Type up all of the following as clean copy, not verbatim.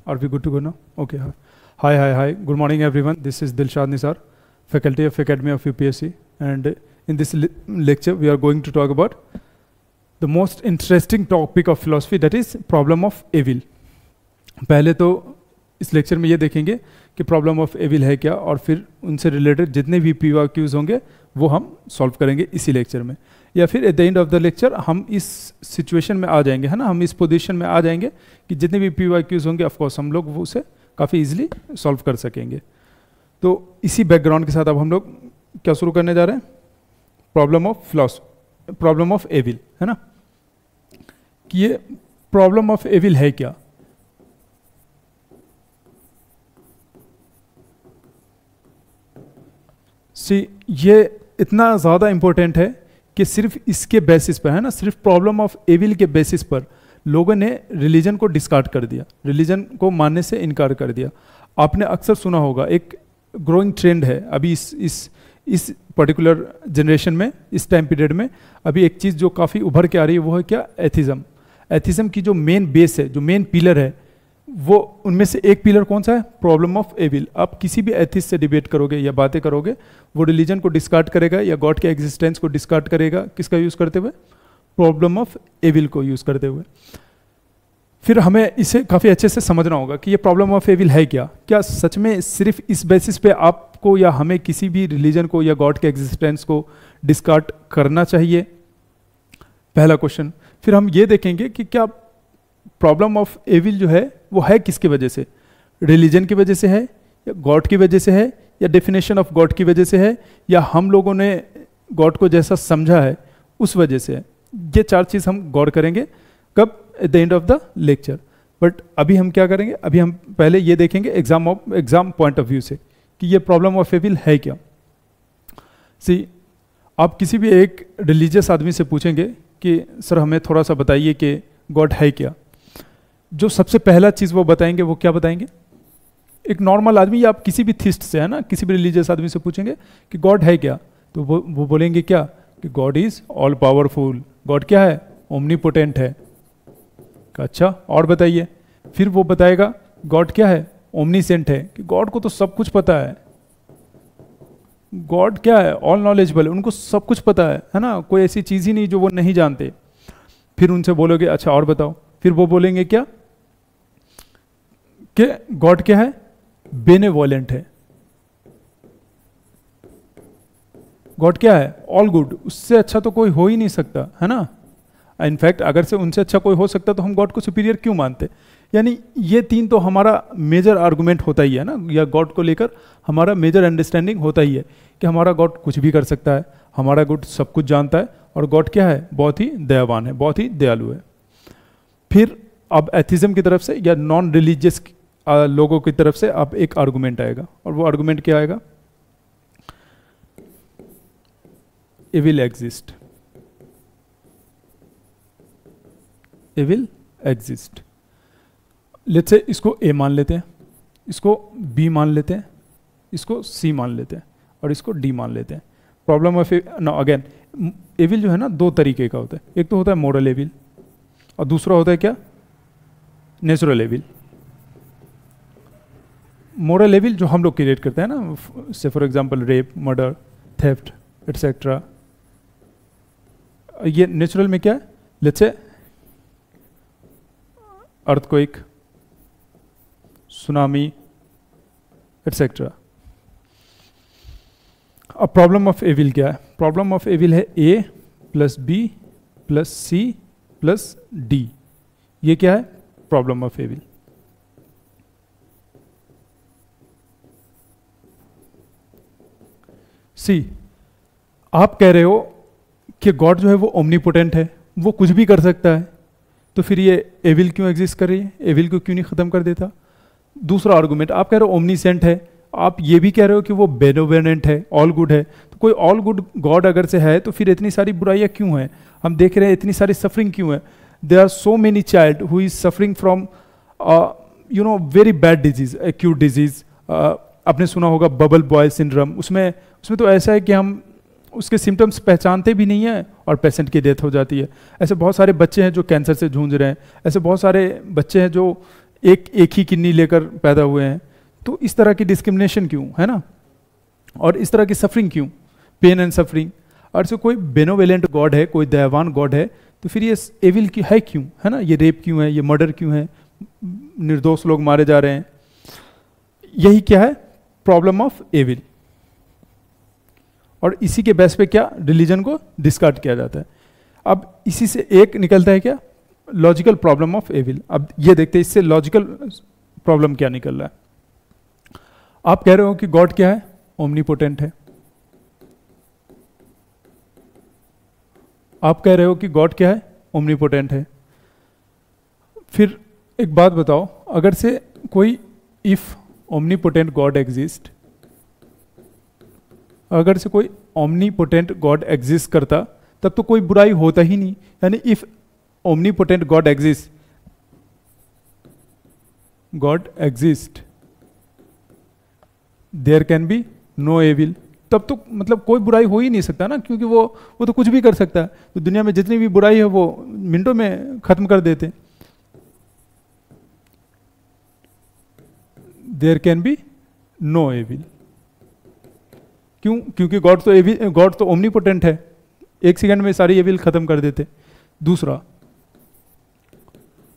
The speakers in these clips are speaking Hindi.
Are we good to go now? Okay. Hi. Good morning, everyone. This is Dilshad Nisar, Faculty of Academy of UPSC. And in this lecture, we are going to talk about the most interesting topic of philosophy, that is problem of evil. पहले तो इस लेक्चर में ये देखेंगे कि प्रॉब्लम ऑफ एविल है क्या, और फिर उनसे रिलेटेड जितने भी PYQs होंगे वो हम सॉल्व करेंगे इसी लेक्चर में, या फिर at the end of the lecture हम इस सिचुएशन में आ जाएंगे, है ना, हम इस पोजीशन में आ जाएंगे कि जितने भी PYQs होंगे ऑफकोर्स हम लोग वो उसे काफ़ी इजीली सॉल्व कर सकेंगे। तो इसी बैकग्राउंड के साथ अब हम लोग क्या शुरू करने जा रहे हैं, प्रॉब्लम ऑफ एविल, है ना, कि ये प्रॉब्लम ऑफ एविल है क्या। ये इतना ज़्यादा इम्पोर्टेंट है कि सिर्फ इसके बेसिस पर, है ना, सिर्फ प्रॉब्लम ऑफ एविल के बेसिस पर लोगों ने रिलीजन को डिस्कार्ड कर दिया, रिलीजन को मानने से इनकार कर दिया। आपने अक्सर सुना होगा, एक ग्रोइंग ट्रेंड है अभी इस पर्टिकुलर जनरेशन में, इस टाइम पीरियड में अभी एक चीज़ जो काफ़ी उभर के आ रही है वो है क्या, एथिज्म। एथिज्म की जो मेन बेस है, जो मेन पिलर है, वो उनमें से एक पिलर कौन सा है, प्रॉब्लम ऑफ एविल। आप किसी भी एथिस्ट से डिबेट करोगे या बातें करोगे, वो रिलीजन को डिस्कार्ड करेगा या गॉड के एग्जिस्टेंस को डिस्कार्ड करेगा, किसका यूज़ करते हुए, प्रॉब्लम ऑफ एविल को यूज़ करते हुए। फिर हमें इसे काफ़ी अच्छे से समझना होगा कि ये प्रॉब्लम ऑफ एविल है क्या सच में सिर्फ इस बेसिस पे आपको या हमें किसी भी रिलीजन को या गॉड के एग्जिस्टेंस को डिस्कार्ड करना चाहिए, पहला क्वेश्चन। फिर हम ये देखेंगे कि क्या प्रॉब्लम ऑफ एविल जो है वो है किसकी वजह से, रिलीजन की वजह से है, या गॉड की वजह से है, या डेफिनेशन ऑफ गॉड की वजह से है, या हम लोगों ने गॉड को जैसा समझा है उस वजह से है। ये चार चीज़ हम गौर करेंगे कब, at the end of the lecture. But अभी हम क्या करेंगे, अभी हम पहले ये देखेंगे एग्जाम पॉइंट ऑफ व्यू से कि ये प्रॉब्लम ऑफ एविल है क्या। आप किसी भी एक रिलीजियस आदमी से पूछेंगे कि सर हमें थोड़ा सा बताइए कि गॉड है क्या, जो सबसे पहला चीज़ वो बताएंगे वो क्या बताएंगे, एक नॉर्मल आदमी या आप किसी भी थिस्ट से, है ना, किसी भी रिलीजियस आदमी से पूछेंगे कि गॉड है क्या, तो वो बोलेंगे क्या कि God is all powerful. God क्या है, ओमनीपोटेंट है। अच्छा, और बताइए। फिर वो बताएगा गॉड क्या है, ओमनीसेंट है, कि गॉड को तो सब कुछ पता है। गॉड क्या है, ऑल नॉलेजेबल, उनको सब कुछ पता है ना, कोई ऐसी चीज़ ही नहीं जो वो नहीं जानते। फिर उनसे बोलोगे अच्छा और बताओ, फिर वो बोलेंगे क्या कि गॉड क्या है, बेनेवोलेंट है। गॉड क्या है, ऑल गुड, उससे अच्छा तो कोई हो ही नहीं सकता, है ना। इनफैक्ट अगर से उनसे अच्छा कोई हो सकता तो हम गॉड को सुपीरियर क्यों मानते। यानी ये तीन तो हमारा मेजर आर्गुमेंट होता ही है ना, या गॉड को लेकर हमारा मेजर अंडरस्टैंडिंग होता ही है कि हमारा गॉड कुछ भी कर सकता है, हमारा गॉड सब कुछ जानता है, और गॉड क्या है, बहुत ही दयावान है, बहुत ही दयालु है। फिर अब एथिज्म की तरफ से या नॉन रिलीजियस लोगों की तरफ से अब एक आर्गुमेंट आएगा, और वो आर्गुमेंट क्या आएगा, evil exist, evil exist. Let's say इसको ए मान लेते हैं, इसको बी मान लेते हैं, इसको सी मान लेते हैं, और इसको डी मान लेते हैं। Problem of no again, evil जो है ना दो तरीके का होता है, एक तो होता है मॉरल एविल और दूसरा होता है क्या, नेचुरल एविल। मॉरल एविल जो हम लोग क्रिएट करते हैं ना, say for example rape, murder, theft etcetera. ये नेचुरल में क्या है, let's say earthquake, tsunami etcetera. अब प्रॉब्लम ऑफ एविल क्या है, प्रॉब्लम ऑफ एविल है A plus B plus C plus D. ये क्या है, प्रॉब्लम ऑफ एविल। सी, आप कह रहे हो कि गॉड जो है वो ओमनीपोटेंट है, वो कुछ भी कर सकता है, तो फिर ये एविल क्यों एग्जिस्ट कर रही है, एविल को क्यों नहीं खत्म कर देता। दूसरा आर्गुमेंट, आप कह रहे हो ओमनीसेंट है, आप ये भी कह रहे हो कि वो बेनोवेनेंट है, ऑल गुड है, तो कोई ऑल गुड गॉड अगर से है तो फिर इतनी सारी बुराइयां क्यों हैं, हम देख रहे हैं इतनी सारी सफरिंग क्यों है। There are so many child who is suffering from very bad disease, acute disease. आपने सुना होगा बबल बॉय सिंड्रोम, उसमें तो ऐसा है कि हम उसके सिम्टम्स पहचानते भी नहीं हैं और पेशेंट की डेथ हो जाती है। ऐसे बहुत सारे बच्चे हैं जो कैंसर से जूझ रहे हैं, ऐसे बहुत सारे बच्चे हैं जो एक ही किडनी लेकर पैदा हुए हैं, तो इस तरह की डिस्क्रिमिनेशन क्यों, है ना? और इस तरह की सफरिंग क्यों, पेन एंड सफरिंग? और से कोई बेनोवेलेंट गॉड है, कोई दयावान गॉड है, तो फिर ये एविल की है क्यों, है ना? ये रेप क्यों है, ये मर्डर क्यों है, निर्दोष लोग मारे जा रहे हैं? यही क्या है? Problem of evil. और इसी के बेस पे क्या रिलीजन को डिस्कार्ड किया जाता है। अब इसी से एक निकलता है क्या? Logical problem of evil. अब ये देखते हैं इससे लॉजिकल प्रॉब्लम क्या निकल रहा है। आप कह रहे हो कि गॉड क्या है? ओमनीपोटेंट है। आप कह रहे हो कि गॉड क्या है? ओमनीपोटेंट है। फिर एक बात बताओ, अगर से कोई इफ ओमनीपोटेंट गॉड एग्जिस्ट, अगर से कोई ओमनीपोटेंट गॉड एग्जिस्ट करता तब तो कोई बुराई होता ही नहीं। यानी if omnipotent God exist, God exist, there can be no evil. तब तो मतलब कोई बुराई हो ही नहीं सकता ना, क्योंकि वो तो कुछ भी कर सकता है। तो दुनिया में जितनी भी बुराई है वो मिनटों में खत्म कर देते। There can be no evil. क्यों? क्योंकि गॉड तो ओमनीपोटेंट है, एक सेकंड में सारी एविल खत्म कर देते। दूसरा,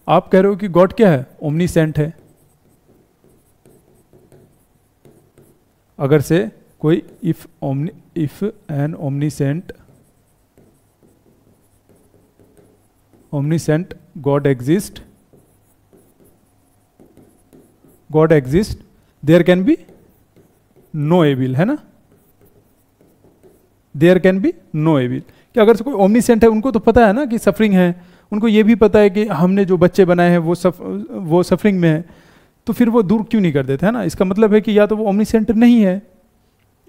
आप कह रहे हो कि गॉड क्या है? ओमनीसेंट है। अगर से कोई if an omniscient God exist, there can be no evil, है ना? There can be no evil. कि अगर से कोई ओमनीसेंट है, उनको तो पता है ना कि सफरिंग है, उनको ये भी पता है कि हमने जो बच्चे बनाए हैं वो सफरिंग में है, तो फिर वो दूर क्यों नहीं कर देते, है ना? इसका मतलब है कि या तो वो ओमनीसेंट नहीं है,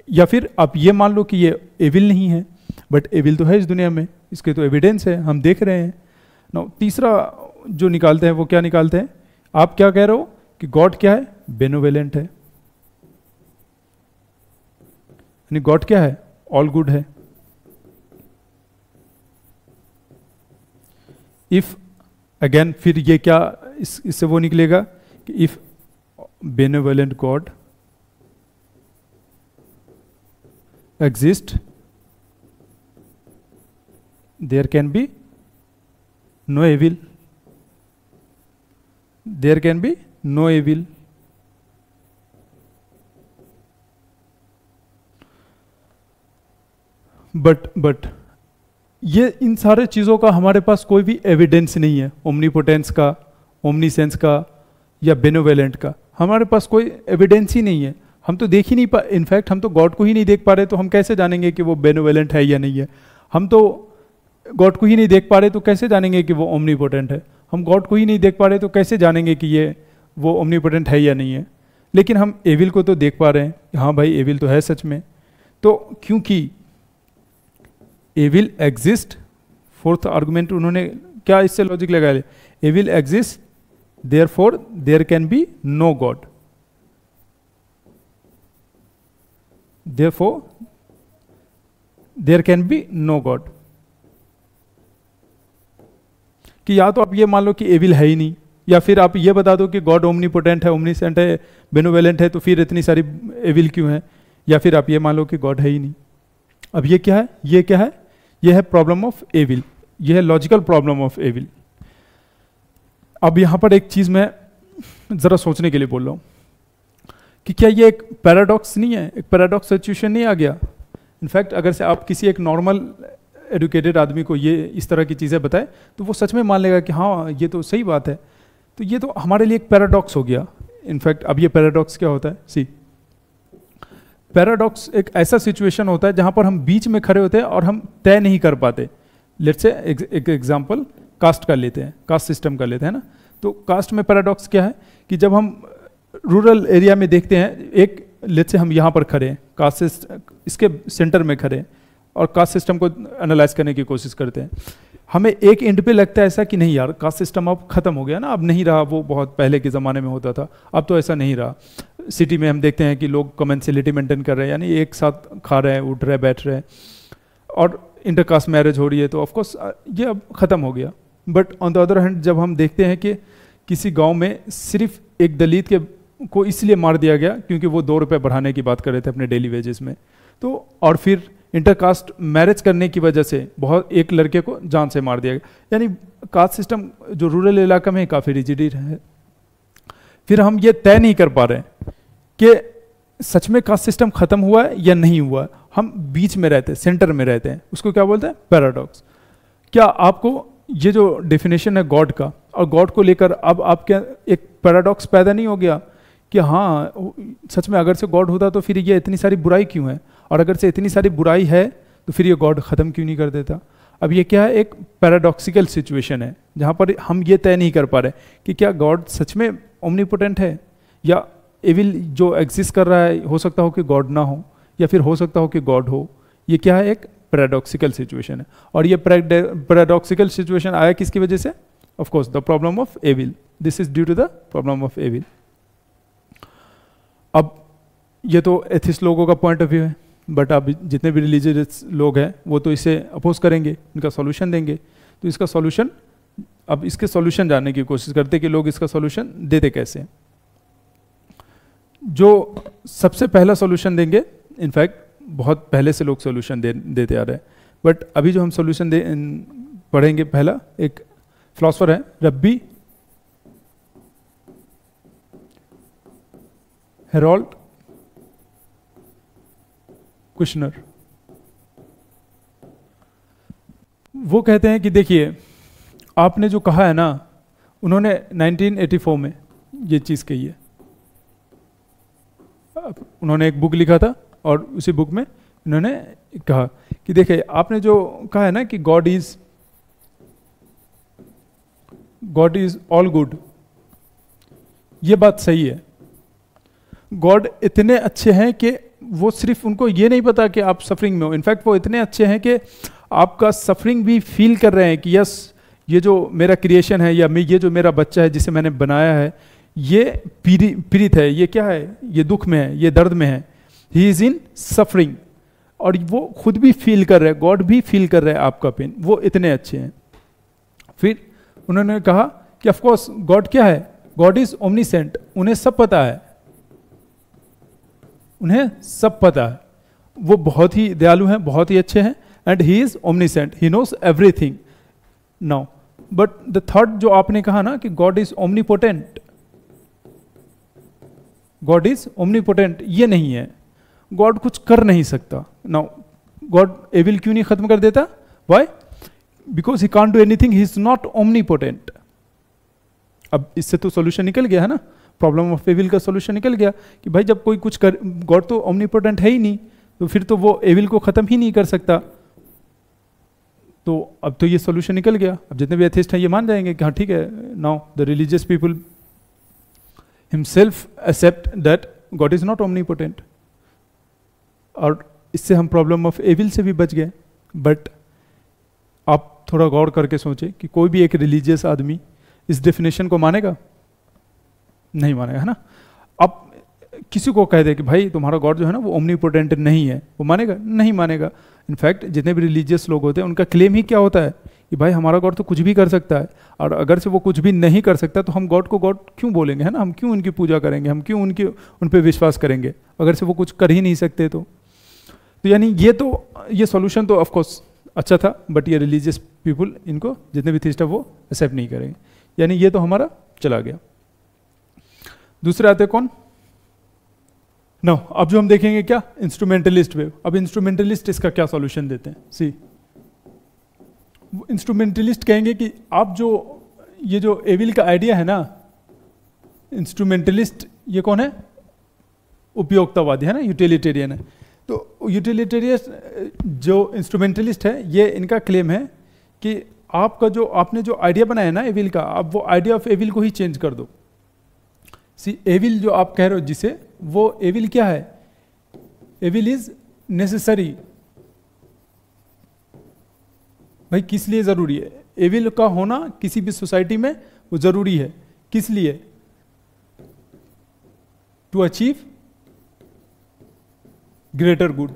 या फिर आप ये मान लो कि ये एविल नहीं है। बट एविल तो है इस दुनिया में, इसके तो एविडेंस है, हम देख रहे हैं ना। तीसरा जो निकालते हैं वो क्या निकालते हैं? आप क्या कह रहे हो कि गॉड क्या है? बेनोवेलेंट है। यानी गॉड क्या है? ऑल गुड है। इफ अगेन, फिर ये क्या इससे वो निकलेगा कि if benevolent God exist, there can be no evil. There can be no evil. But ये इन सारे चीज़ों का हमारे पास कोई भी एविडेंस नहीं है। ओमनीपोटेंस का, ओमनीसेंस का या बेनोवेलेंट का हमारे पास कोई एविडेंस ही नहीं है। हम तो देख ही नहीं पा, इनफैक्ट हम तो गॉड को ही नहीं देख पा रहे, तो हम कैसे जानेंगे कि वो बेनोवेलेंट है या नहीं है? हम तो गॉड को ही नहीं देख पा रहे, तो कैसे जानेंगे कि वो ओमनीपोटेंट है? हम गॉड को ही नहीं देख पा रहे, तो कैसे जानेंगे कि ये वो ओमनीपोटेंट है या नहीं है? लेकिन हम एविल को तो देख पा रहे हैं कि हाँ भाई एविल तो है सच में। तो क्योंकि एविल एग्जिस्ट, फोर्थ आर्गुमेंट उन्होंने क्या इससे लॉजिक लगा लिया? Evil exist, therefore there can be no God. Therefore there can be no God. कि या तो आप ये मान लो कि एविल है ही नहीं, या फिर आप ये बता दो कि गॉड ओमनीपोटेंट है, ओमनीसेंट है, बेनोवेलेंट है, तो फिर इतनी सारी एविल क्यों है? या फिर आप ये मान लो कि गॉड है ही नहीं। अब ये क्या है? ये क्या है? ये है प्रॉब्लम ऑफ एविल। ये है लॉजिकल प्रॉब्लम ऑफ एविल। अब यहां पर एक चीज मैं जरा सोचने के लिए बोल रहा हूं कि क्या ये एक पैराडॉक्स नहीं है? एक पैराडॉक्स सिचुएशन नहीं आ गया? इनफैक्ट अगर से आप किसी एक नॉर्मल एडुकेटेड आदमी को ये इस तरह की चीज़ें बताए, तो वो सच में मान लेगा कि हाँ ये तो सही बात है। तो ये तो हमारे लिए एक पैराडॉक्स हो गया। इनफैक्ट अब ये पैराडॉक्स क्या होता है? सी, पैराडॉक्स एक ऐसा सिचुएशन होता है जहां पर हम बीच में खड़े होते हैं और हम तय नहीं कर पाते। लेट्स से एक एग्जांपल कास्ट का लेते हैं, कास्ट सिस्टम का लेते हैं ना। तो कास्ट में पैराडॉक्स क्या है कि जब हम रूरल एरिया में देखते हैं, एक लेट्स से हम यहाँ पर खड़े हैं, कास्ट इसके सेंटर में खड़े हैं और कास्ट सिस्टम को एनालाइज करने की कोशिश करते हैं। हमें एक एंड पे लगता है ऐसा कि नहीं यार कास्ट सिस्टम अब खत्म हो गया ना, अब नहीं रहा, वो बहुत पहले के ज़माने में होता था, अब तो ऐसा नहीं रहा। सिटी में हम देखते हैं कि लोग कमेंसलिटी मेंटेन कर रहे हैं, यानी एक साथ खा रहे हैं, उठ रहे, बैठ रहे हैं, और इंटरकास्ट मैरिज हो रही है, तो ऑफकोर्स ये अब ख़त्म हो गया। But on the other hand जब हम देखते हैं कि किसी गांव में सिर्फ एक दलित के को इसलिए मार दिया गया क्योंकि वो 2 रुपये बढ़ाने की बात कर रहे थे अपने डेली वेजेस में। तो और फिर इंटरकास्ट मैरिज करने की वजह से बहुत एक लड़के को जान से मार दिया गया। यानी कास्ट सिस्टम जो रूरल इलाका में काफ़ी रिजिड है। फिर हम ये तय नहीं कर पा रहे हैं कि सच में कास्ट सिस्टम खत्म हुआ है या नहीं हुआ है, हम बीच में रहते हैं, सेंटर में रहते हैं। उसको क्या बोलते हैं? पैराडॉक्स। क्या आपको ये जो डेफिनेशन है गॉड का, और गॉड को लेकर अब आपके एक पैराडॉक्स पैदा नहीं हो गया कि हाँ सच में अगर से गॉड होता तो फिर ये इतनी सारी बुराई क्यों है, और अगर से इतनी सारी बुराई है तो फिर ये गॉड ख़त्म क्यों नहीं कर देता? अब ये क्या है? एक पैराडॉक्सिकल सिचुएशन है जहाँ पर हम ये तय नहीं कर पा रहे कि क्या गॉड सच में ओमनीपोटेंट है, या एविल जो एग्जिस्ट कर रहा है हो सकता हो कि गॉड ना हो, या फिर हो सकता हो कि गॉड हो। ये क्या है? एक पैराडॉक्सिकल सिचुएशन है। और ये पैराडॉक्सिकल सिचुएशन आया किसकी वजह से? Of course the problem of evil. This is due to the problem of evil. अब ये तो एथिस्ट लोगों का पॉइंट ऑफ व्यू है, बट अब जितने भी रिलीजियस लोग हैं वो तो इसे अपोज करेंगे, इनका सॉल्यूशन देंगे। तो इसका सॉल्यूशन, अब इसके सॉल्यूशन जानने की कोशिश करते कि लोग इसका सॉल्यूशन देते कैसे। जो सबसे पहला सॉल्यूशन देंगे, इनफैक्ट बहुत पहले से लोग सॉल्यूशन देते आ रहे हैं, बट अभी जो हम सॉल्यूशन पढ़ेंगे, पहला एक फिलोसोफर है रब्बी हेरोल्ड कुशनर। वो कहते हैं कि देखिए आपने जो कहा है ना, उन्होंने 1984 में ये चीज़ कही है। उन्होंने एक बुक लिखा था और उसी बुक में उन्होंने कहा कि देखिए आपने जो कहा है ना कि गॉड इज ऑल गुड, ये बात सही है। गॉड इतने अच्छे हैं कि वो सिर्फ उनको ये नहीं पता कि आप सफरिंग में हो, इनफैक्ट वो इतने अच्छे हैं कि आपका सफरिंग भी फील कर रहे हैं कि यस ये जो मेरा क्रिएशन है, या ये जो मेरा बच्चा है जिसे मैंने बनाया है, ये पीड़ित है, ये क्या है, ये दुख में है, ये दर्द में है, ही इज इन सफरिंग। और वो खुद भी फील कर रहे हैं, गॉड भी फील कर रहे हैं आपका पेन, वो इतने अच्छे हैं। फिर उन्होंने कहा कि ऑफ कोर्स गॉड क्या है? गॉड इज ओमनीसेंट, उन्हें सब पता है, उन्हें सब पता है, वो बहुत ही दयालु हैं, बहुत ही अच्छे हैं, and he is omniscient, he knows everything. Now but the third जो आपने कहा ना कि God is omnipotent, God is omnipotent, ये नहीं है, गॉड कुछ कर नहीं सकता। नाउ गॉड एविल क्यों नहीं खत्म कर देता? Why? Because he can't do anything, he is not omnipotent. अब इससे तो सॉल्यूशन निकल गया है ना, प्रॉब्लम ऑफ एविल का सॉल्यूशन निकल गया कि भाई जब कोई कुछ कर, गॉड तो ओमनीपोटेंट है ही नहीं, तो फिर तो वो एविल को खत्म ही नहीं कर सकता। तो अब तो ये सॉल्यूशन निकल गया। अब जितने भी एथिस्ट हैं ये मान जाएंगे कि हाँ ठीक है, now the religious people himself accept that God is not omnipotent, और इससे हम प्रॉब्लम ऑफ एविल से भी बच गए। बट आप थोड़ा गौर करके सोचें कि कोई भी एक रिलीजियस आदमी इस डेफिनेशन को मानेगा? नहीं मानेगा, है ना। अब किसी को कह दे कि भाई तुम्हारा गॉड जो है ना वो ओमनीपोटेंट नहीं है, वो मानेगा? नहीं मानेगा। इनफैक्ट जितने भी रिलीजियस लोग होते हैं उनका क्लेम ही क्या होता है कि भाई हमारा गॉड तो कुछ भी कर सकता है, और अगर से वो कुछ भी नहीं कर सकता तो हम गॉड को गॉड क्यों बोलेंगे, है ना, हम क्यों उनकी पूजा करेंगे, हम क्यों उन पे विश्वास करेंगे अगर से वो कुछ कर ही नहीं सकते। तो यानी ये सॉल्यूशन तो ऑफकोर्स अच्छा था, बट ये रिलीजियस पीपल इनको जितने भी थीस्ट है वो एक्सेप्ट नहीं करेंगे, यानी ये तो हमारा चला गया। दूसरे आते कौन? नो, अब जो हम देखेंगे क्या, इंस्ट्रूमेंटलिस्ट वेव। अब इंस्ट्रूमेंटलिस्ट इसका क्या सॉल्यूशन देते हैं? सी, इंस्ट्रूमेंटलिस्ट कहेंगे कि आप जो ये जो एविल का आइडिया है ना, इंस्ट्रूमेंटलिस्ट ये कौन है? उपयोगितावादी, है ना, यूटिलिटेरियन है। तो यूटिलिटेरियन जो इंस्ट्रूमेंटलिस्ट है, ये इनका क्लेम है कि आपने जो आइडिया बनाया ना एविल का, आप वो आइडिया ऑफ एविल को ही चेंज कर दो। सी, एविल जो आप कह रहे हो जिसे, वो एविल क्या है? Evil is necessary. भाई किस लिए जरूरी है? एविल का होना किसी भी सोसाइटी में वो जरूरी है। किस लिए? To achieve greater good.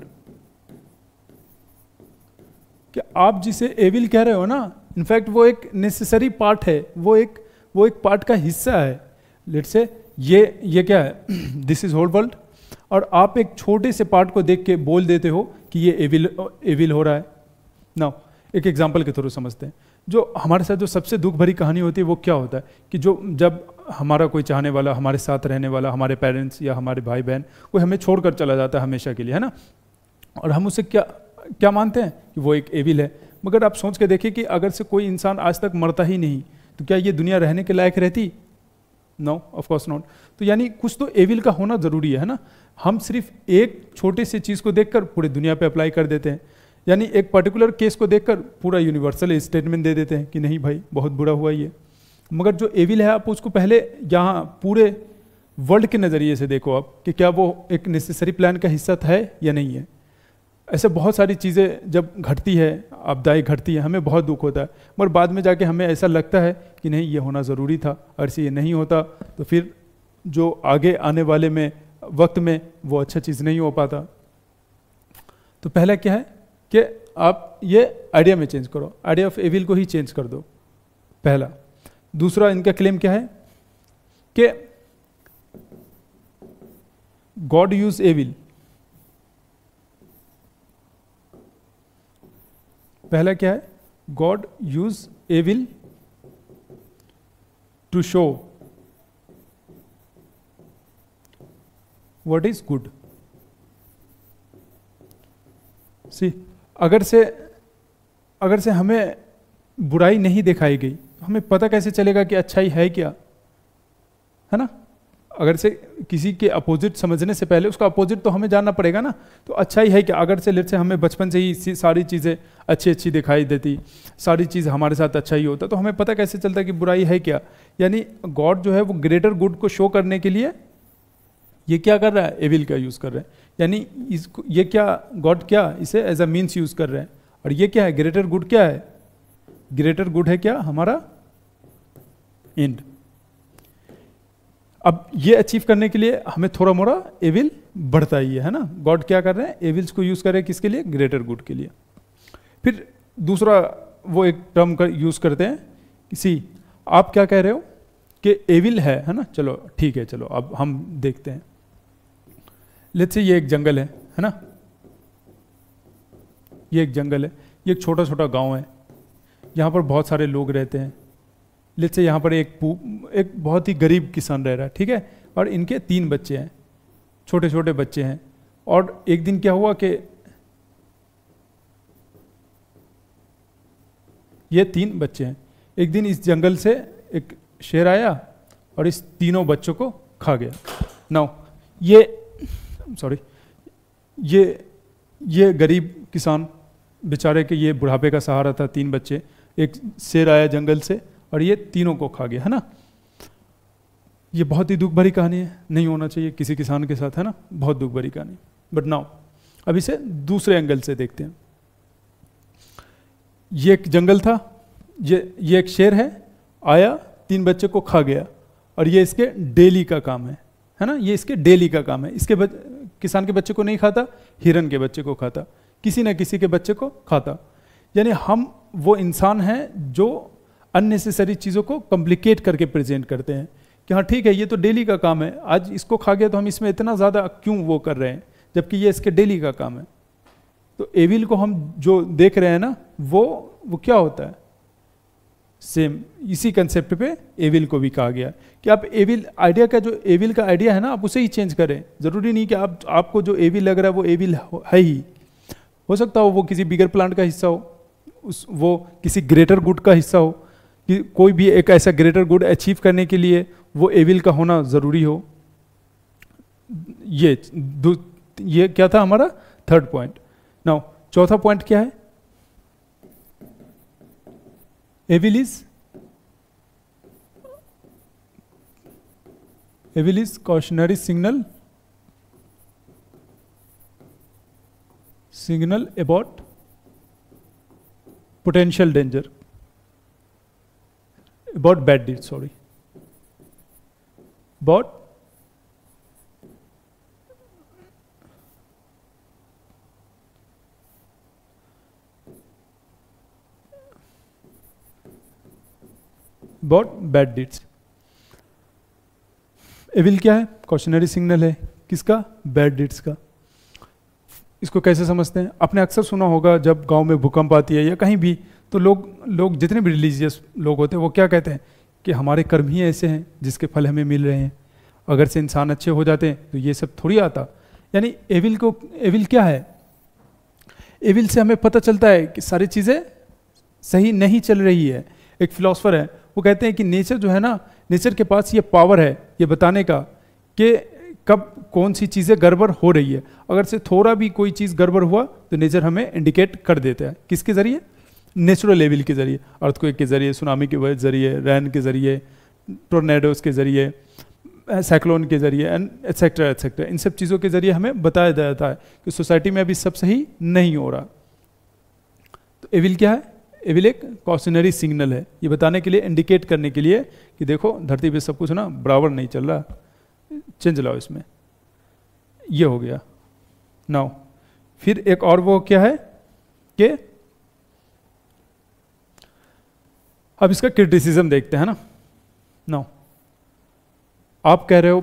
क्या आप जिसे एविल कह रहे हो ना, इनफैक्ट वो एक नेसेसरी पार्ट है, वो एक वो एक पार्ट का हिस्सा है। लेट्स से ये क्या है, दिस इज होल वर्ल्ड, और आप एक छोटे से पार्ट को देख के बोल देते हो कि ये एविल हो रहा है। नाउ एक एग्जांपल के थ्रू समझते हैं। जो हमारे साथ जो सबसे दुख भरी कहानी होती है वो क्या होता है कि जब हमारा कोई चाहने वाला, हमारे साथ रहने वाला, हमारे पेरेंट्स या हमारे भाई बहन कोई हमें छोड़कर चला जाता है हमेशा के लिए, है ना, और हम उसे क्या मानते हैं कि वो एक एविल है। मगर आप सोच के देखिए कि अगर से कोई इंसान आज तक मरता ही नहीं तो क्या ये दुनिया रहने के लायक रहती? No, of course not. तो यानी कुछ तो एविल का होना जरूरी है ना। हम सिर्फ एक छोटे से चीज को देखकर पूरी दुनिया पे अप्लाई कर देते हैं, यानी एक पर्टिकुलर केस को देखकर पूरा यूनिवर्सल स्टेटमेंट दे देते हैं कि नहीं भाई बहुत बुरा हुआ ये। मगर जो एविल है आप उसको पहले यहाँ पूरे वर्ल्ड के नज़रिए से देखो आप कि क्या वो एक नेसेसरी प्लान का हिस्सा है या नहीं है। ऐसे बहुत सारी चीज़ें जब घटती है, आपदाएं घटती है, हमें बहुत दुख होता है, मगर बाद में जाके हमें ऐसा लगता है कि नहीं ये होना ज़रूरी था, अगर से ये नहीं होता तो फिर जो आगे आने वाले में वक्त में वो अच्छा चीज़ नहीं हो पाता। तो पहला क्या है कि आप ये आइडिया में चेंज करो, आइडिया ऑफ एविल को ही चेंज कर दो, पहला। दूसरा इनका क्लेम क्या है कि गॉड यूज एविल। पहला क्या है, God use evil to show what is good. See अगर से हमें बुराई नहीं दिखाई गई तो हमें पता कैसे चलेगा कि अच्छाई है क्या, है ना। अगर से किसी के अपोजिट समझने से पहले उसका अपोजिट तो हमें जानना पड़ेगा ना। तो अच्छाई है क्या, अगर से लेट से हमें बचपन से ही सारी चीज़ें अच्छी दिखाई देती, सारी चीज़ हमारे साथ अच्छा ही होता, तो हमें पता कैसे चलता कि बुराई है क्या। यानी गॉड जो है वो ग्रेटर गुड को शो करने के लिए ये क्या कर रहा है, एविल का यूज़ कर रहे हैं। यानी इसको ये क्या, गॉड क्या इसे एज अ मीन्स यूज़ कर रहे हैं, और ये क्या है, ग्रेटर गुड क्या है, ग्रेटर गुड है क्या हमारा एंड। अब ये अचीव करने के लिए हमें थोड़ा मोड़ा एविल बढ़ता ही है ना। गॉड क्या कर रहे हैं, एविल्स को यूज कर रहे हैं किसके लिए, ग्रेटर गुड के लिए। फिर दूसरा वो एक टर्म का यूज करते हैं किसी, आप क्या कह रहे हो कि एविल है ना, चलो ठीक है, चलो अब हम देखते हैं। लेट्स से ये एक जंगल है ना, ये एक जंगल है, ये एक छोटा छोटा गांव है, यहाँ पर बहुत सारे लोग रहते हैं। लेट्स से यहाँ पर एक बहुत ही गरीब किसान रह रहा है, ठीक है, और इनके 3 बच्चे हैं, छोटे छोटे बच्चे हैं। और एक दिन क्या हुआ कि ये 3 बच्चे हैं, एक दिन इस जंगल से एक शेर आया और इस तीनों बच्चों को खा गया। नाउ ये गरीब किसान बेचारे के ये बुढ़ापे का सहारा था, 3 बच्चे, एक शेर आया जंगल से और ये तीनों को खा गया, है ना। ये बहुत ही दुख भरी कहानी है, नहीं होना चाहिए किसी किसान के साथ, है ना, बहुत दुख भरी कहानी। बट नाउ अब इसे दूसरे एंगल से देखते हैं। ये एक जंगल था, ये एक शेर है, आया 3 बच्चे को खा गया, और ये इसके डेली का काम है ना, ये इसके डेली का काम है। इसके किसान के बच्चे को नहीं खाता, हिरन के बच्चे को खाता, किसी न किसी के बच्चे को खाता। यानी हम वो इंसान हैं जो अननेसेसरी चीज़ों को कॉम्प्लिकेट करके प्रेजेंट करते हैं कि हाँ ठीक है ये तो डेली का काम है, आज इसको खा गया तो हम इसमें इतना ज़्यादा क्यों वो कर रहे हैं, जबकि ये इसके डेली का काम है। तो एविल को हम जो देख रहे हैं ना, वो क्या होता है, सेम इसी कंसेप्ट पे एविल को भी कहा गया कि आप एविल आइडिया का, जो एविल का आइडिया है ना, आप उसे ही चेंज करें। जरूरी नहीं कि आपको जो एविल लग रहा है वो एविल है ही, हो सकता हो वो किसी बिगर प्लांट का हिस्सा हो, वो किसी ग्रेटर गुड का हिस्सा हो, कि कोई भी एक ऐसा ग्रेटर गुड अचीव करने के लिए वो एविल का होना जरूरी हो। ये क्या था हमारा 3rd पॉइंट। नाउ 4था पॉइंट क्या है, evil is cautionary signal about potential danger, about bad deeds, about bad deeds। Evil क्या है? कॉशनरी सिग्नल है, किसका? बैड डीड्स का। इसको कैसे समझते हैं? आपने अक्सर सुना होगा जब गांव में भूकंप आती है या कहीं भी, तो लोग जितने भी रिलीजियस लोग होते हैं वो क्या कहते हैं कि हमारे कर्म ही ऐसे हैं जिसके फल हमें मिल रहे हैं, अगर से इंसान अच्छे हो जाते हैं तो ये सब थोड़ी आता। यानी एविल क्या है? एविल से हमें पता चलता है कि सारी चीज़ें सही नहीं चल रही है। एक फिलोसफर है, वो कहते हैं कि नेचर जो है ना, नेचर के पास ये पावर है ये बताने का कि कब कौन सी चीज़ें गड़बड़ हो रही है। अगर से थोड़ा भी कोई चीज़ गड़बड़ हुआ तो नेचर हमें इंडिकेट कर देता है। किसके ज़रिए? नेचुरल एविल के ज़रिए, अर्थक्वेक के ज़रिए, सुनामी के ज़रिए, रैन के ज़रिए, टोर्नेडोज के ज़रिए, साइक्लोन के ज़रिए, एंड एटसेट्रा एटसेट्रा। इन सब चीज़ों के ज़रिए हमें बताया जाता है कि सोसाइटी में अभी सब सही नहीं हो रहा। तो एविल क्या है? एविल एक कॉशनरी सिग्नल है, ये बताने के लिए, इंडिकेट करने के लिए कि देखो धरती पे सब कुछ ना बराबर नहीं चल रहा, चेंज लाओ इसमें। ये हो गया। नाउ फिर एक और वो क्या है कि अब इसका क्रिटिसिज्म देखते हैं ना। नाउ आप कह रहे हो,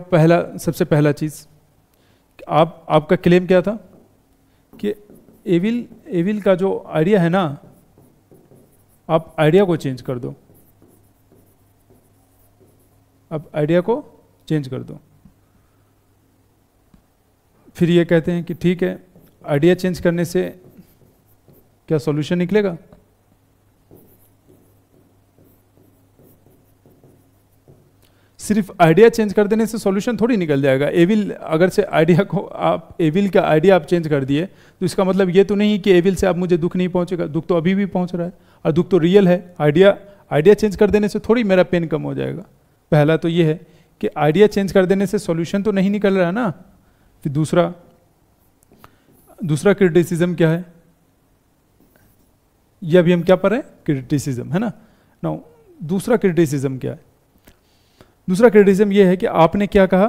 सबसे पहला चीज, आपका क्लेम क्या था कि एविल का जो आइडिया है ना, आप आइडिया को चेंज कर दो, आप आइडिया को चेंज कर दो। फिर ये कहते हैं कि ठीक है, आइडिया चेंज करने से क्या सॉल्यूशन निकलेगा? सिर्फ आइडिया चेंज कर देने से सॉल्यूशन थोड़ी निकल जाएगा। एविल अगर से आइडिया को आप, एविल का आइडिया आप चेंज कर दिए तो इसका मतलब ये तो नहीं कि एविल से आप मुझे दुख नहीं पहुंचेगा, दुख तो अभी भी पहुंच रहा है और दुख तो रियल है। आइडिया चेंज कर देने से थोड़ी मेरा पेन कम हो जाएगा। पहला तो ये है कि आइडिया चेंज कर देने से सॉल्यूशन तो नहीं निकल रहा है ना। फिर दूसरा क्रिटिसिज्म क्या है? ये अभी हम क्या पढ़ रहे हैं? क्रिटिसिज्म, है ना। नाउ दूसरा क्रिटिसिज्म क्या है? दूसरा क्रिटिसिज्म ये है कि आपने क्या कहा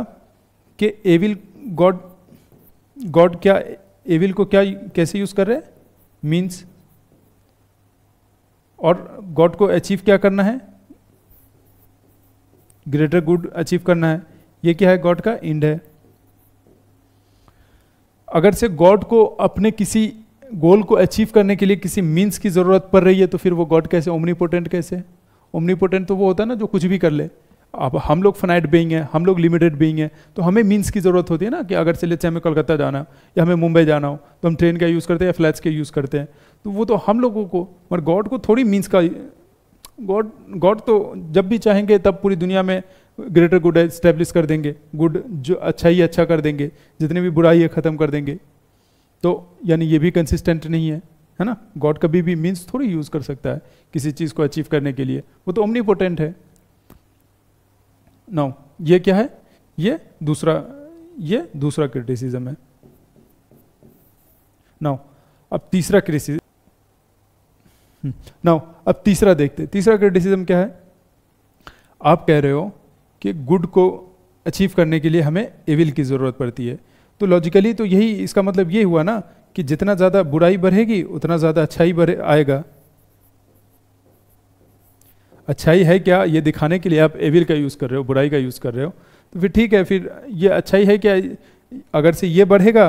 कि एविल गॉड क्या एविल को क्या कैसे यूज कर रहे हैं? मीन्स, और गॉड को अचीव क्या करना है? ग्रेटर गुड अचीव करना है। ये क्या है? गॉड का एंड है। अगर से गॉड को अपने किसी गोल को अचीव करने के लिए किसी मीन्स की जरूरत पड़ रही है तो फिर वो गॉड कैसे? ओमनीपोटेंट कैसे? ओमनीपोटेंट तो वो होता है ना जो कुछ भी कर ले। अब हम लोग फाइनाइट बीइंग हैं, हम लोग लिमिटेड बीइंग हैं, तो हमें मीन्स की ज़रूरत होती है ना कि अगर से लेट्स से हमें कोलकाता जाना या हमें मुंबई जाना हो तो हम ट्रेन का यूज़ करते हैं या फ्लाइट्स के यूज़ करते हैं। तो वो तो हम लोगों को, मगर गॉड को थोड़ी मीन्स का, गॉड तो जब भी चाहेंगे तब पूरी दुनिया में ग्रेटर गुड एस्टेब्लिश कर देंगे, गुड जो अच्छा ही अच्छा कर देंगे, जितनी भी बुराई है ख़त्म कर देंगे। तो यानी ये भी कंसिस्टेंट नहीं है ना। गॉड कभी भी मीन्स थोड़ी यूज़ कर सकता है किसी चीज़ को अचीव करने के लिए, वो तो ओमनीपोटेंट है। नाउ ये क्या है? ये दूसरा क्रिटिसिज्म है। नाउ अब तीसरा क्रिटिसिज्म, नाउ अब तीसरा देखते हैं। तीसरा क्रिटिसिज्म क्या है? आप कह रहे हो कि गुड को अचीव करने के लिए हमें एविल की ज़रूरत पड़ती है। तो लॉजिकली तो यही इसका मतलब ये हुआ ना कि जितना ज़्यादा बुराई बढ़ेगी उतना ज़्यादा अच्छाई आएगा। अच्छाई है क्या? ये दिखाने के लिए आप एविल का यूज़ कर रहे हो, बुराई का यूज़ कर रहे हो, तो फिर ठीक है, फिर ये अच्छाई है क्या? अगर से ये बढ़ेगा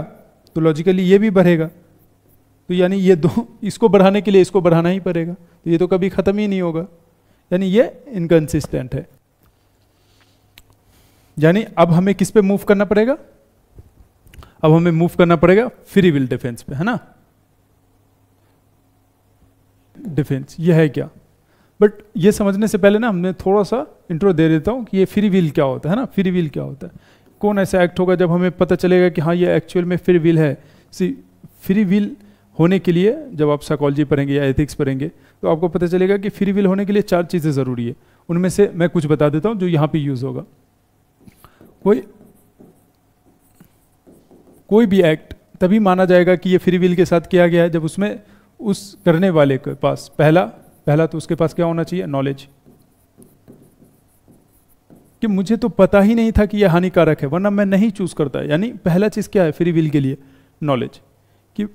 तो लॉजिकली ये भी बढ़ेगा, तो यानी ये दो, इसको बढ़ाने के लिए इसको बढ़ाना ही पड़ेगा, तो ये तो कभी ख़त्म ही नहीं होगा। यानी ये इनकंसिस्टेंट है। यानी अब हमें किस पे मूव करना पड़ेगा? अब हमें मूव करना पड़ेगा फ्री विल डिफेंस पे, है ना। डिफेंस ये है क्या? बट ये समझने से पहले ना हमने थोड़ा सा इंट्रो दे देता हूँ कि ये फ्री विल क्या होता है ना। फ्री विल क्या होता है? कौन ऐसा एक्ट होगा जब हमें पता चलेगा कि हाँ ये एक्चुअल में फ्री विल है। फ्री विल होने के लिए जब आप साइकोलॉजी पढ़ेंगे या एथिक्स पढ़ेंगे तो आपको पता चलेगा कि फ्री विल होने के लिए 4 चीज़ें ज़रूरी है। उनमें से मैं कुछ बता देता हूँ जो यहाँ पे यूज़ होगा। कोई भी एक्ट तभी माना जाएगा कि ये फ्री विल के साथ किया गया है जब उसमें उस करने वाले के पास पहला तो उसके पास क्या होना चाहिए? नॉलेज, कि मुझे तो पता ही नहीं था कि यह हानिकारक है वरना मैं नहीं चूज करता। यानी पहला चीज क्या है फ्री विल के लिए? नॉलेज। कि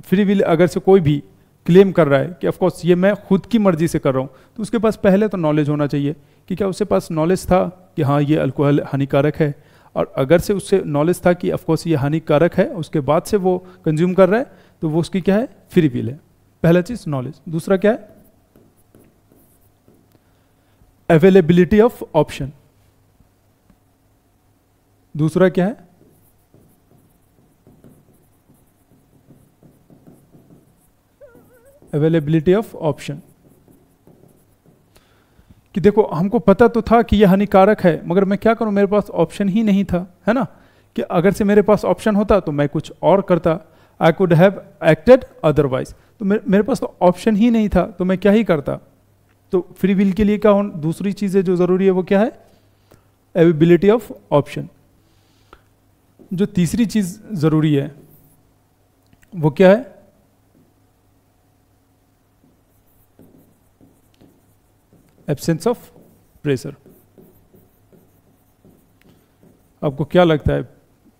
फ्री विल अगर से कोई भी क्लेम कर रहा है कि ऑफ कोर्स ये मैं खुद की मर्जी से कर रहा हूं, तो उसके पास पहले तो नॉलेज होना चाहिए कि क्या उसके पास नॉलेज था कि हाँ ये अल्कोहल हानिकारक है, और अगर से उससे नॉलेज था कि ऑफकोर्स ये हानिकारक है, उसके बाद से वो कंज्यूम कर रहा है, तो वो उसकी क्या है, फ्री विल है। पहला चीज नॉलेज। दूसरा क्या है, अवेलेबिलिटी ऑफ ऑप्शन। दूसरा क्या है, अवेलेबिलिटी ऑफ ऑप्शन, कि देखो हमको पता तो था कि यह हानिकारक है, मगर मैं क्या करूं, मेरे पास ऑप्शन ही नहीं था, है ना, कि अगर से मेरे पास ऑप्शन होता तो मैं कुछ और करता, I could have acted otherwise. तो मेरे पास तो ऑप्शन ही नहीं था, तो मैं क्या ही करता। तो फ्री विल के लिए क्या दूसरी चीज़ है जो ज़रूरी है, वो क्या है, अवेलेबिलिटी ऑफ ऑप्शन। जो तीसरी चीज़ ज़रूरी है वो क्या है, एब्सेंस ऑफ प्रेशर। आपको क्या लगता है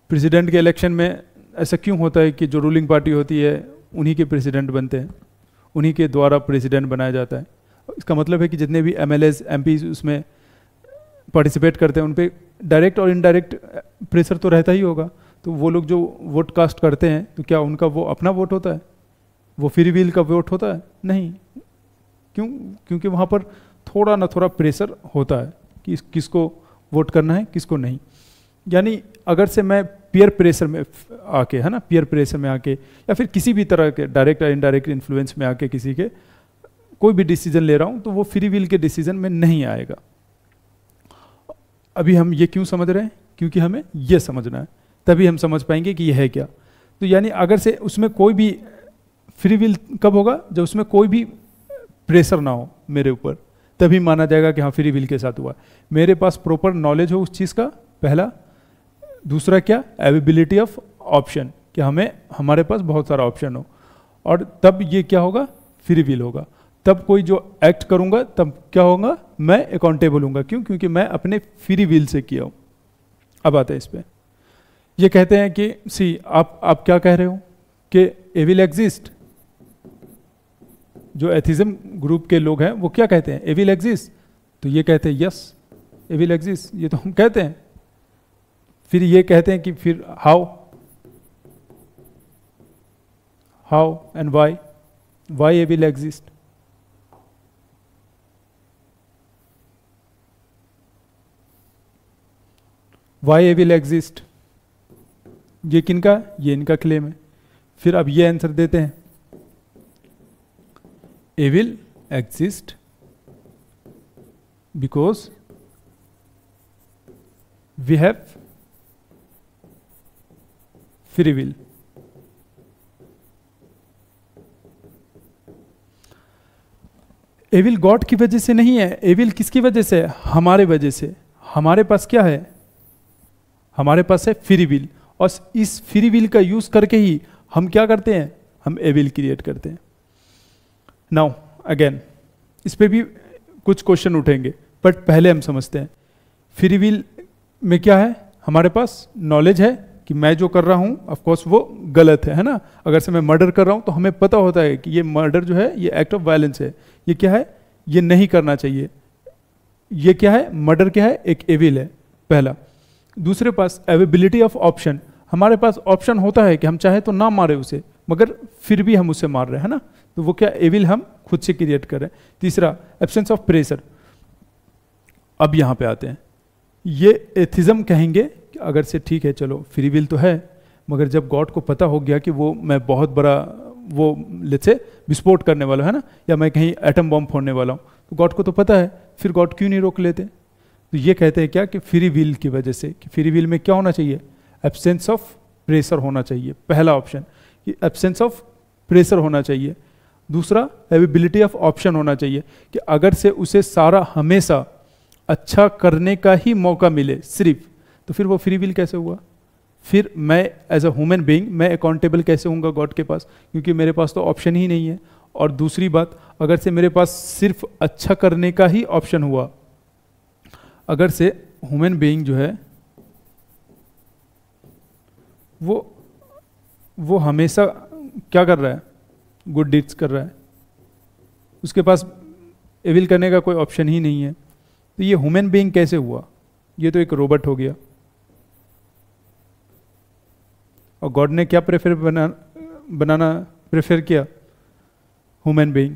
प्रेसिडेंट के इलेक्शन में ऐसा क्यों होता है कि जो रूलिंग पार्टी होती है उन्हीं के प्रेसिडेंट बनते हैं, उन्हीं के द्वारा प्रेसिडेंट बनाया जाता है? इसका मतलब है कि जितने भी एमएलएज एमपी उसमें पार्टिसिपेट करते हैं उन पे डायरेक्ट और इनडायरेक्ट प्रेशर तो रहता ही होगा। तो वो लोग जो वोट कास्ट करते हैं तो क्या उनका वो अपना वोट होता है, वो फ्री विल का वोट होता है? नहीं। क्यों? क्योंकि वहाँ पर थोड़ा ना थोड़ा प्रेशर होता है कि किसको वोट करना है किसको नहीं। यानी अगर से मैं पीयर प्रेशर में आके, है ना, पीयर प्रेशर में आके या फिर किसी भी तरह के डायरेक्ट या इनडायरेक्ट इन्फ्लुएंस में आके किसी के कोई भी डिसीजन ले रहा हूँ तो वो फ्री विल के डिसीजन में नहीं आएगा। अभी हम ये क्यों समझ रहे हैं? क्योंकि हमें ये समझना है, तभी हम समझ पाएंगे कि यह है क्या। तो यानी अगर से उसमें कोई भी फ्री विल कब होगा, जब उसमें कोई भी प्रेशर ना हो मेरे ऊपर, तभी माना जाएगा कि हाँ फ्री विल के साथ हुआ। मेरे पास प्रॉपर नॉलेज हो उस चीज़ का, पहला। दूसरा क्या, अवेलेबिलिटी ऑफ ऑप्शन, कि हमारे पास बहुत सारा ऑप्शन हो, और तब ये क्या होगा, फ्री विल होगा। तब कोई जो एक्ट करूंगा तब क्या होगा, मैं अकाउंटेबल हूंगा। क्यों? क्योंकि मैं अपने फ्री विल से किया हूं। अब आते हैं इस पे। ये कहते हैं कि सी आप क्या कह रहे हो कि एविल एग्जिस्ट। जो एथिज्म ग्रुप के लोग हैं वो क्या कहते हैं, एविल एग्जिस्ट। तो ये कहते हैं यस एविल एग्जिस्ट, ये तो हम कहते हैं। फिर ये कहते हैं कि फिर how and why evil exist. Why evil exist, ये किनका, ये इनका क्लेम है। फिर अब ये आंसर देते हैं, evil exist because we have free will. Evil God की वजह से नहीं है, एविल किसकी वजह से है, हमारे वजह से। हमारे पास क्या है, हमारे पास है फ्री विल, और इस फ्री विल का यूज करके ही हम क्या करते हैं, हम एविल क्रिएट करते हैं। नाउ अगेन इस पे भी कुछ क्वेश्चन उठेंगे, बट पहले हम समझते हैं फ्री विल में क्या है। हमारे पास नॉलेज है कि मैं जो कर रहा हूं ऑफ कोर्स वो गलत है ना। अगर से मैं मर्डर कर रहा हूं तो हमें पता होता है कि ये मर्डर जो है ये एक्ट ऑफ वायलेंस है, ये क्या है, ये नहीं करना चाहिए। ये क्या है, मर्डर क्या है, एक एविल है, पहला। दूसरे पास अवेलेबिलिटी ऑफ ऑप्शन, हमारे पास ऑप्शन होता है कि हम चाहे तो ना मारे उसे, मगर फिर भी हम उसे मार रहे हैं ना, तो वो क्या, एविल हम खुद से क्रिएट कर रहे हैं। तीसरा एब्सेंस ऑफ प्रेशर। अब यहां पे आते हैं, ये एथिज्म कहेंगे कि अगर से ठीक है चलो फ्री विल तो है, मगर जब गॉड को पता हो गया कि वो मैं बहुत बड़ा वो लेट्स से विस्फोट करने वाला है ना, या मैं कहीं एटम बॉम्ब फोड़ने वाला हूँ, तो गॉड को तो पता है, फिर गॉड क्यों नहीं रोक लेते। तो ये कहते हैं क्या कि फ्री विल की वजह से, कि फ्री विल में क्या होना चाहिए, एब्सेंस ऑफ प्रेशर होना चाहिए, पहला ऑप्शन कि एब्सेंस ऑफ प्रेशर होना चाहिए। दूसरा अवेलेबिलिटी ऑफ ऑप्शन होना चाहिए, कि अगर से उसे सारा हमेशा अच्छा करने का ही मौका मिले सिर्फ, तो फिर वो फ्री विल कैसे हुआ। फिर मैं एज अ ह्यूमन बीइंग मैं अकाउंटेबल कैसे होऊंगा गॉड के पास, क्योंकि मेरे पास तो ऑप्शन ही नहीं है। और दूसरी बात, अगर से मेरे पास सिर्फ अच्छा करने का ही ऑप्शन हुआ, अगर से ह्यूमन बीइंग जो है वो हमेशा क्या कर रहा है, गुड डीड्स कर रहा है, उसके पास एविल करने का कोई ऑप्शन ही नहीं है, तो ये ह्यूमन बीइंग कैसे हुआ? ये तो एक रोबोट हो गया। और गॉड ने क्या बनाना प्रेफर किया? Human being.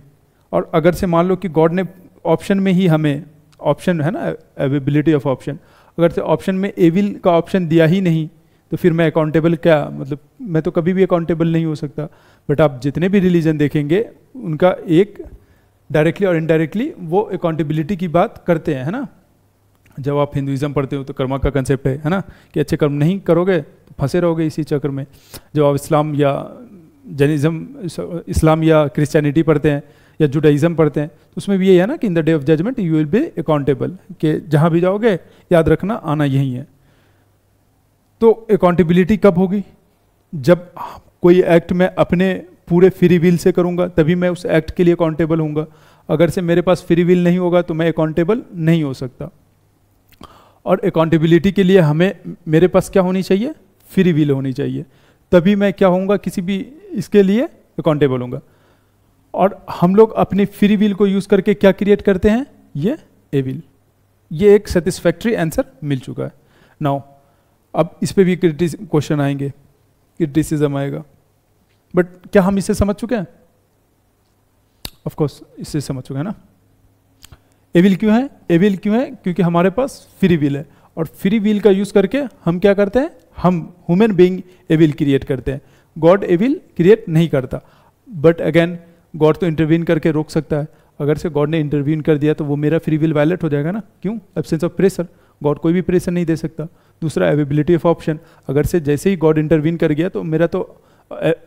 और अगर से मान लो कि गॉड ने ऑप्शन में ही हमें, ऑप्शन है ना, अवेबिलिटी ऑफ ऑप्शन, अगर से ऑप्शन में एविल का ऑप्शन दिया ही नहीं, तो फिर मैं अकाउंटेबल क्या, मतलब मैं तो कभी भी अकाउंटेबल नहीं हो सकता। बट आप जितने भी रिलीजन देखेंगे उनका एक डायरेक्टली और इनडायरेक्टली वो अकाउंटेबिलिटी की बात करते हैं, है ना। जब आप हिंदुइज्म पढ़ते हो तो कर्मा का कंसेप्ट है ना, कि अच्छे कर्म नहीं करोगे तो फंसे रहोगे इसी चक्र में। जब आप इस्लाम या जैनिज्म, इस्लाम या क्रिश्चियनिटी पढ़ते हैं या जुडाइज्म पढ़ते हैं, तो उसमें भी यही है ना कि in the day of judgement you will be accountable, कि जहाँ भी जाओगे याद रखना आना यही है। तो अकाउंटेबिलिटी कब होगी? जब कोई एक्ट मैं अपने पूरे फ्री विल से करूँगा, तभी मैं उस एक्ट के लिए अकाउंटेबल हूँगा। अगर से मेरे पास फ्री विल नहीं होगा तो मैं अकाउंटेबल नहीं हो सकता। और अकाउंटेबिलिटी के लिए हमें, मेरे पास क्या होनी चाहिए? फ्री विल होनी चाहिए, तभी मैं क्या होऊंगा, किसी भी इसके लिए अकाउंटेबल होऊंगा। और हम लोग अपनी फ्री विल को यूज करके क्या क्रिएट करते हैं? ये एविल। ये एक सेटिस्फैक्ट्री आंसर मिल चुका है। नाउ अब इस पे भी क्वेश्चन आएंगे, क्रिटिसिज्म आएगा, बट क्या हम इसे समझ चुके हैं? ऑफ कोर्स इससे समझ चुके हैं ना। एविल क्यों है? एविल क्यों है? क्योंकि हमारे पास फ्री विल है, और फ्री विल का यूज करके हम क्या करते हैं? हम ह्यूमन बीइंग एविल क्रिएट करते हैं। गॉड एविल क्रिएट नहीं करता। बट अगेन गॉड तो इंटरवीन करके रोक सकता है। अगर से गॉड ने इंटरवीन कर दिया तो वो मेरा फ्री विल वायलेट हो जाएगा ना। क्यों? Absence of pressure. गॉड कोई भी प्रेशर नहीं दे सकता। दूसरा अवेबिलिटी ऑफ ऑप्शन, अगर से जैसे ही गॉड इंटरवीन कर गया तो मेरा तो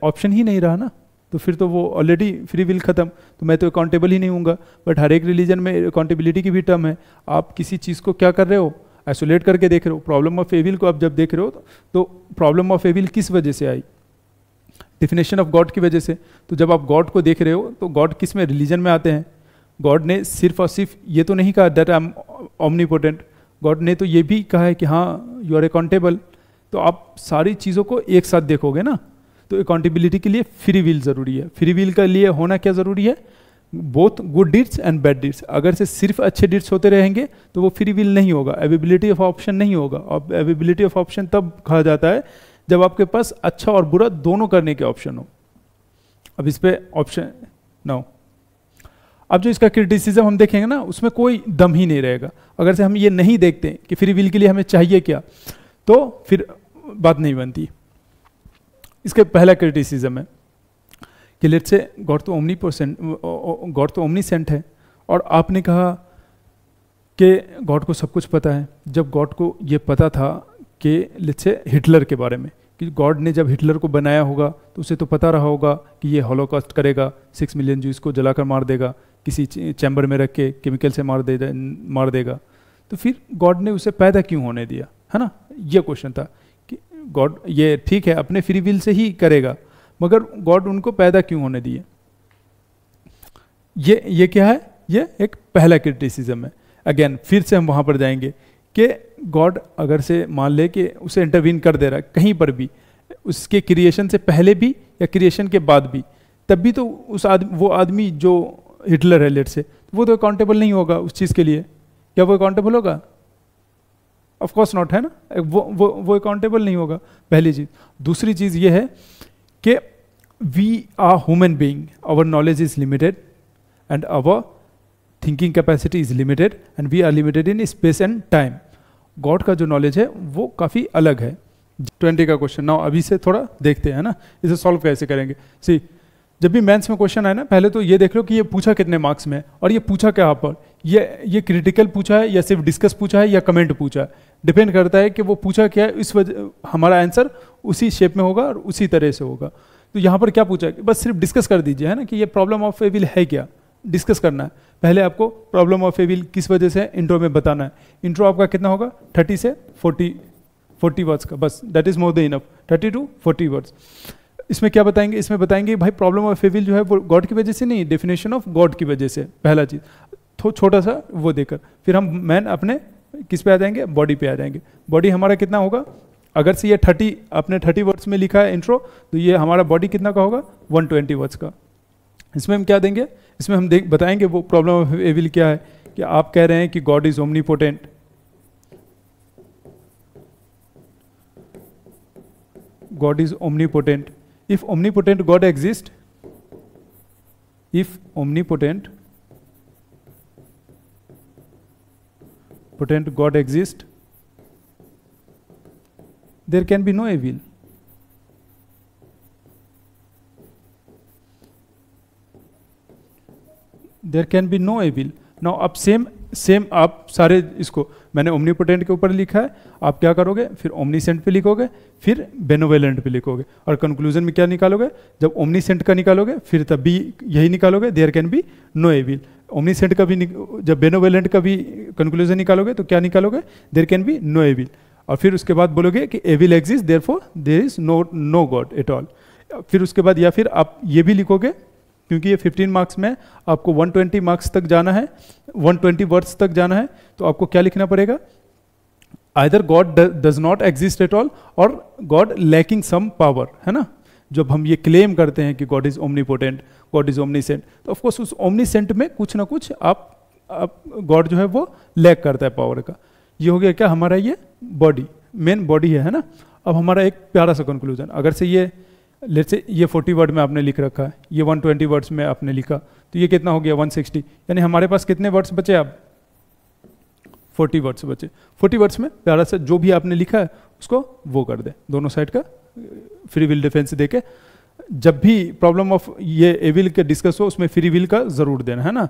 ऑप्शन ही नहीं रहा ना, तो फिर तो वो ऑलरेडी फ्री विल खत्म, तो मैं तो अकाउंटेबल ही नहीं हूँगा। बट हर एक रिलीजन में अकाउंटेबिलिटी की भी टर्म है। आप किसी चीज़ को क्या कर रहे हो? आइसोलेट करके देख रहे हो। प्रॉब्लम ऑफ एविल को आप जब देख रहे हो तो प्रॉब्लम ऑफ एविल किस वजह से आई? डिफिनेशन ऑफ गॉड की वजह से। तो जब आप गॉड को देख रहे हो तो गॉड किस में, रिलीजन में आते हैं। गॉड ने सिर्फ और सिर्फ ये तो नहीं कहा that I am omnipotent, God ने तो ये भी कहा है कि हाँ यू आर अकाउंटेबल। तो आप सारी चीज़ों को एक साथ देखोगे ना। तो अकाउंटेबिलिटी के लिए फ्री विल जरूरी है। फ्री विल के लिए होना क्या जरूरी है? Both good deeds and bad deeds. अगर से सिर्फ अच्छे डीड्स होते रहेंगे तो वो फ्री विल नहीं होगा, अवेबिलिटी ऑफ ऑप्शन नहीं होगा। और अवेबिलिटी ऑफ ऑप्शन तब कहा जाता है जब आपके पास अच्छा और बुरा दोनों करने के ऑप्शन हो। अब इस पे ऑप्शन नो, अब जो इसका क्रिटिसिज्म हम देखेंगे ना, उसमें कोई दम ही नहीं रहेगा। अगर से हम ये नहीं देखते कि फ्री विल के लिए हमें चाहिए क्या, तो फिर बात नहीं बनती। इसका पहला क्रिटिसिज्म है कि लेट्स से गॉड तो ओमनीसेंट है, और आपने कहा कि गॉड को सब कुछ पता है। जब गॉड को ये पता था कि लेट्स से हिटलर के बारे में, कि गॉड ने जब हिटलर को बनाया होगा तो उसे तो पता रहा होगा कि ये हॉलोकॉस्ट करेगा, 6 मिलियन ज्यूज़ को जलाकर मार देगा, किसी चैम्बर में रख के केमिकल से मार देगा। तो फिर गॉड ने उसे पैदा क्यों होने दिया, है ना। ये क्वेश्चन था कि गॉड, ये ठीक है अपने फ्री विल से ही करेगा, मगर गॉड उनको पैदा क्यों होने दिए? ये क्या है? ये एक पहला क्रिटिसिज्म है। अगेन फिर से हम वहाँ पर जाएंगे कि गॉड अगर से मान ले कि उसे इंटरवीन कर दे रहा है कहीं पर भी, उसके क्रिएशन से पहले भी या क्रिएशन के बाद भी, तब भी तो वो आदमी जो हिटलर है लेट से, वो तो अकाउंटेबल नहीं होगा उस चीज़ के लिए। क्या वो अकाउंटेबल होगा? ऑफ कोर्स नॉट, है ना। वो अकाउंटेबल नहीं होगा, पहली चीज़। दूसरी चीज़ ये है कि we are human being, our knowledge is limited and our thinking capacity is limited and we are limited in space and time. God का जो नॉलेज है वो काफ़ी अलग है। 20 का क्वेश्चन नाउ अभी से थोड़ा देखते हैं ना, इसे सॉल्व कैसे करेंगे। सी, जब भी मेंस में क्वेश्चन आए ना, पहले तो ये देख लो कि ये पूछा कितने मार्क्स में, और ये पूछा क्या पर, ये क्रिटिकल पूछा है या सिर्फ डिस्कस पूछा है या कमेंट पूछा है। डिपेंड करता है कि वो पूछा क्या है, इस वजह हमारा आंसर उसी शेप में होगा और उसी तरह से होगा। तो यहाँ पर क्या पूछा है, बस सिर्फ डिस्कस कर दीजिए, है ना, कि ये प्रॉब्लम ऑफ एविल है क्या, डिस्कस करना है। पहले आपको प्रॉब्लम ऑफ एविल किस वजह से इंट्रो में बताना है। इंट्रो आपका कितना होगा? 30 से 40 वर्ड्स का, बस that is more than enough. 30 to 40 words. इसमें क्या बताएंगे? इसमें बताएंगे भाई प्रॉब्लम ऑफ एविल जो है वो गॉड की वजह से नहीं, डेफिनेशन ऑफ गॉड की वजह से, पहला चीज़। तो छोटा सा वो देकर फिर हम मैन अपने किस पे आ जाएंगे? बॉडी पे आ जाएंगे। बॉडी हमारा कितना होगा? अगर से ये 30 आपने 30 वर्ड्स में लिखा है इंट्रो, तो ये हमारा बॉडी कितना का होगा? 120 वर्ड्स का। इसमें हम क्या देंगे? इसमें हम बताएंगे वो प्रॉब्लम ऑफ एविल क्या है, कि आप कह रहे हैं कि God is omnipotent, God is omnipotent. If omnipotent God exists, if omnipotent God exists, there can be no evil. There can be no evil. Now अब सेम आप सारे इसको मैंने ओमनीपोटेंट के ऊपर लिखा है, आप क्या करोगे फिर ओमनीसेंट पे लिखोगे, फिर बेनोवेलेंट पे लिखोगे, और कंक्लूजन में क्या निकालोगे, जब ओमनीसेंट का निकालोगे फिर तब भी यही निकालोगे, there can be no evil. Omniscient का भी जब बेनोवेलेंट का भी कंक्लूजन निकालोगे तो क्या निकालोगे, there can be no evil, और फिर उसके बाद बोलोगे कि evil exist therefore there is no God at all. फिर उसके बाद या फिर आप ये भी लिखोगे, क्योंकि ये 15 मार्क्स में आपको 120 मार्क्स तक जाना है, 120 वर्ड्स तक जाना है, तो आपको क्या लिखना पड़ेगा, either God does not exist at all और गॉड लैकिंग सम पावर, है ना। जब हम ये क्लेम करते हैं कि God is omnipotent, God is omniscient, तो ऑफकोर्स उस ओमनीसेंट में कुछ ना कुछ आप गॉड जो है वो लैक करता है पावर का। ये हो गया क्या हमारा ये बॉडी, मेन बॉडी है ना। अब हमारा एक प्यारा सा कंक्लूजन, अगर से ये लेट्स से ये 40 वर्ड में आपने लिख रखा है, ये 120 वर्ड्स में आपने लिखा, तो ये कितना हो गया 160, यानी हमारे पास कितने वर्ड्स बचे अब 40 वर्ड्स बचे। 40 वर्ड्स में प्यारा सा जो भी आपने लिखा है उसको वो कर दे, दोनों साइड का फ्री विल डिफेंस देके। जब भी प्रॉब्लम ऑफ ये एविल के डिस्कस हो उसमें फ्री विल का जरूर देना, है ना।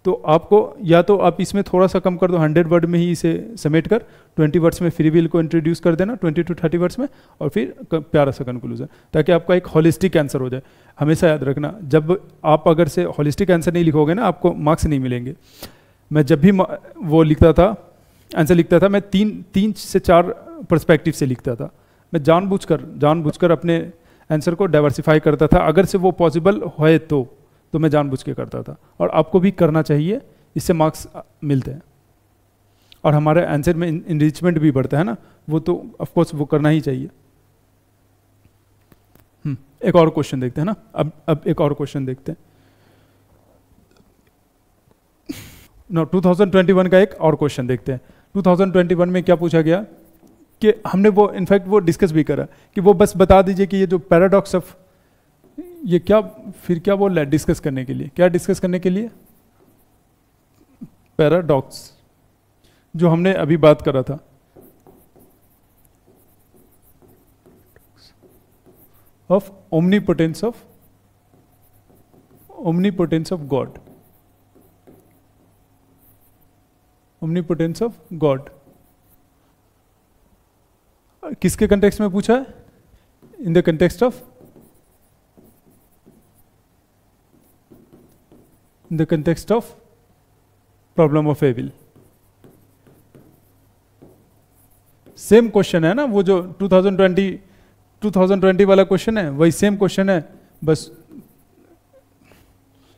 तो आपको या तो आप इसमें थोड़ा सा कम कर दो, 100 वर्ड में ही इसे समेट कर 20 वर्ड्स में फ्री विल को इंट्रोड्यूस कर देना, 20 to 30 वर्ड्स में, और फिर प्यारा सा कंक्लूजन, ताकि आपका एक होलिस्टिक आंसर हो जाए। हमेशा याद रखना, जब आप अगर से होलिस्टिक आंसर नहीं लिखोगे ना, आपको मार्क्स नहीं मिलेंगे। मैं जब भी वो लिखता था, आंसर लिखता था, मैं 3 से 4 पर्सपेक्टिव से लिखता था। मैं जानबूझकर अपने आंसर को डाइवर्सिफाई करता था, अगर से वो पॉसिबल है तो मैं जानबूझ के करता था, और आपको भी करना चाहिए, इससे मार्क्स मिलते हैं और हमारे आंसर में इनरिचमेंट भी बढ़ता है ना, वो तो ऑफ कोर्स वो करना ही चाहिए। एक और क्वेश्चन देखते हैं ना, अब एक और क्वेश्चन देखते हैं। 2021 का एक और क्वेश्चन देखते हैं। 2021 में क्या पूछा गया कि हमने वो इनफैक्ट वो डिस्कस भी करा कि वो बस बता दीजिए कि ये जो पैराडॉक्स ऑफ, ये क्या फिर क्या बोल रहा है डिस्कस करने के लिए, क्या डिस्कस करने के लिए, पैराडॉक्स जो हमने अभी बात करा था, of omnipotence of God, omnipotence of God. किसके कंटेक्स्ट में पूछा है, in the context of, in the context of problem of evil। Same question है ना, वो जो 2020 वाला क्वेश्चन है, वही सेम क्वेश्चन है, बस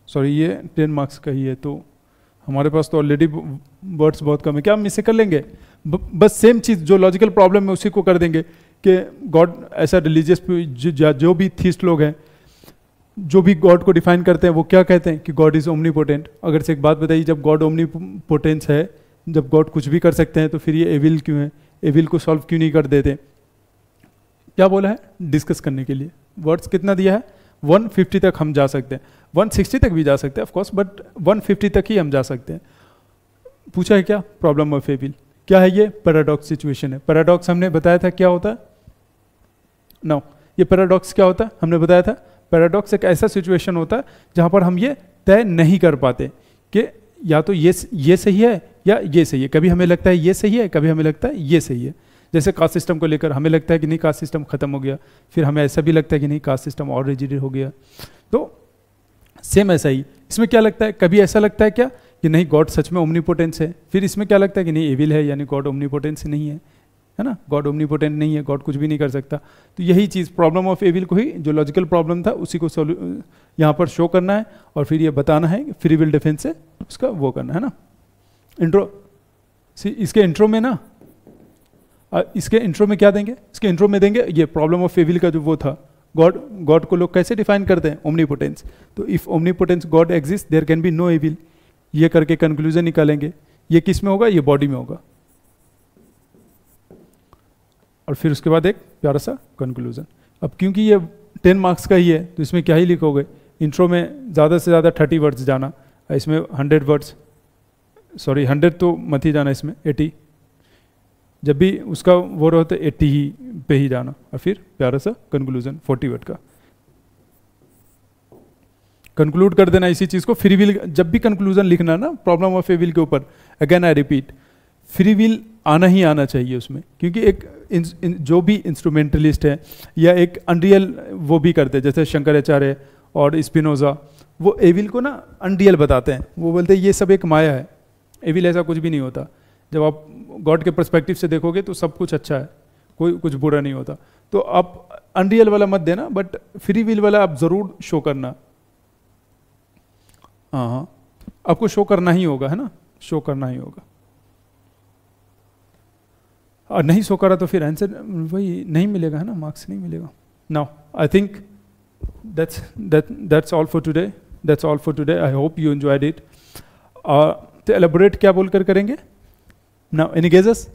सॉरी ये 10 मार्क्स का ही है, तो हमारे पास तो ऑलरेडी वर्ड्स बहुत कम है, क्या हम इसे कर लेंगे, बस सेम चीज जो लॉजिकल प्रॉब्लम है उसी को कर देंगे कि गॉड ऐसा रिलीजियस जो भी थीस्ट लोग हैं, जो भी गॉड को डिफाइन करते हैं, वो क्या कहते हैं कि गॉड इज ओमनीपोटेंट। अगर से एक बात बताइए, जब गॉड ओमनीपोटेंस है, जब गॉड कुछ भी कर सकते हैं, तो फिर ये एविल क्यों है, एविल को सॉल्व क्यों नहीं कर देते। क्या बोला है, डिस्कस करने के लिए। वर्ड्स कितना दिया है, 150 तक हम जा सकते हैं, 160 तक भी जा सकते हैं ऑफ कोर्स, बट 150 तक ही हम जा सकते हैं। पूछा है क्या, प्रॉब्लम ऑफ एविल क्या है, ये पैराडॉक्स सिचुएशन है। पैराडॉक्स हमने बताया था क्या होता है, नो ये पैराडॉक्स क्या होता है हमने बताया था। पैराडॉक्स एक ऐसा सिचुएशन होता है जहां पर हम ये तय नहीं कर पाते कि या तो ये सही है या ये सही है। कभी हमें लगता है ये सही है, कभी हमें लगता है ये सही है। जैसे कास्ट सिस्टम को लेकर हमें लगता है कि नहीं कास्ट सिस्टम खत्म हो गया, फिर हमें ऐसा भी लगता है कि नहीं कास्ट सिस्टम और रिजिड हो गया। तो सेम ऐसा ही इसमें क्या लगता है, कभी ऐसा लगता है क्या कि नहीं गॉड सच में ओमनीपोटेंस है, फिर इसमें क्या लगता है कि नहीं एविल है, यानी गॉड ओमनीपोटेंस नहीं है ना, गॉड ओमनीपोटेंट नहीं है, गॉड कुछ भी नहीं कर सकता। तो यही चीज़ प्रॉब्लम ऑफ एविल को ही जो लॉजिकल प्रॉब्लम था उसी को यहाँ पर शो करना है, और फिर ये बताना है फ्री विल डिफेंस से उसका वो करना है ना। इसके इंट्रो में ना, इसके इंट्रो में क्या देंगे, इसके इंट्रो में देंगे ये प्रॉब्लम ऑफ एविल का जो वो था, गॉड को लोग कैसे डिफाइन करते हैं, ओमनीपोटेंस। तो if omnipotence God exist there can be no evil, ये करके कंक्लूजन निकालेंगे। ये किस में होगा? ये बॉडी में होगा। और फिर उसके बाद एक प्यारा सा कंक्लूजन। अब क्योंकि ये 10 मार्क्स का ही है तो इसमें क्या ही लिखोगे, इंट्रो में ज़्यादा से ज़्यादा 30 वर्ड्स जाना, इसमें 100 वर्ड्स, सॉरी 100 तो मत ही जाना, इसमें 80, जब भी उसका वो रहो तो 80 ही पे ही जाना। और फिर प्यारा सा कंक्लूजन 40 वर्ड का कंक्लूड कर देना इसी चीज़ को। फ्री विल, जब भी कंक्लूजन लिखना ना प्रॉब्लम ऑफ ए विल के ऊपर, again I repeat, free will आना ही आना चाहिए उसमें, क्योंकि एक जो भी इंस्ट्रूमेंटलिस्ट है या एक अनरियल वो भी करते हैं, जैसे शंकराचार्य और स्पिनोजा, वो एविल को ना अनरियल बताते हैं। वो बोलते हैं ये सब एक माया है, एविल ऐसा कुछ भी नहीं होता। जब आप गॉड के पर्सपेक्टिव से देखोगे तो सब कुछ अच्छा है, कोई कुछ बुरा नहीं होता। तो आप अनरियल वाला मत देना, बट फ्री विल वाला आप जरूर शो करना। हाँ, आपको शो करना ही होगा, है ना, शो करना ही होगा। और नहीं शो करा तो फिर आंसर वही नहीं मिलेगा, है ना, मार्क्स नहीं मिलेगा। Now I think that's all for today. That's all for today. I hope you enjoyed it. तो elaborate क्या बोलकर करेंगे? Now, any guesses?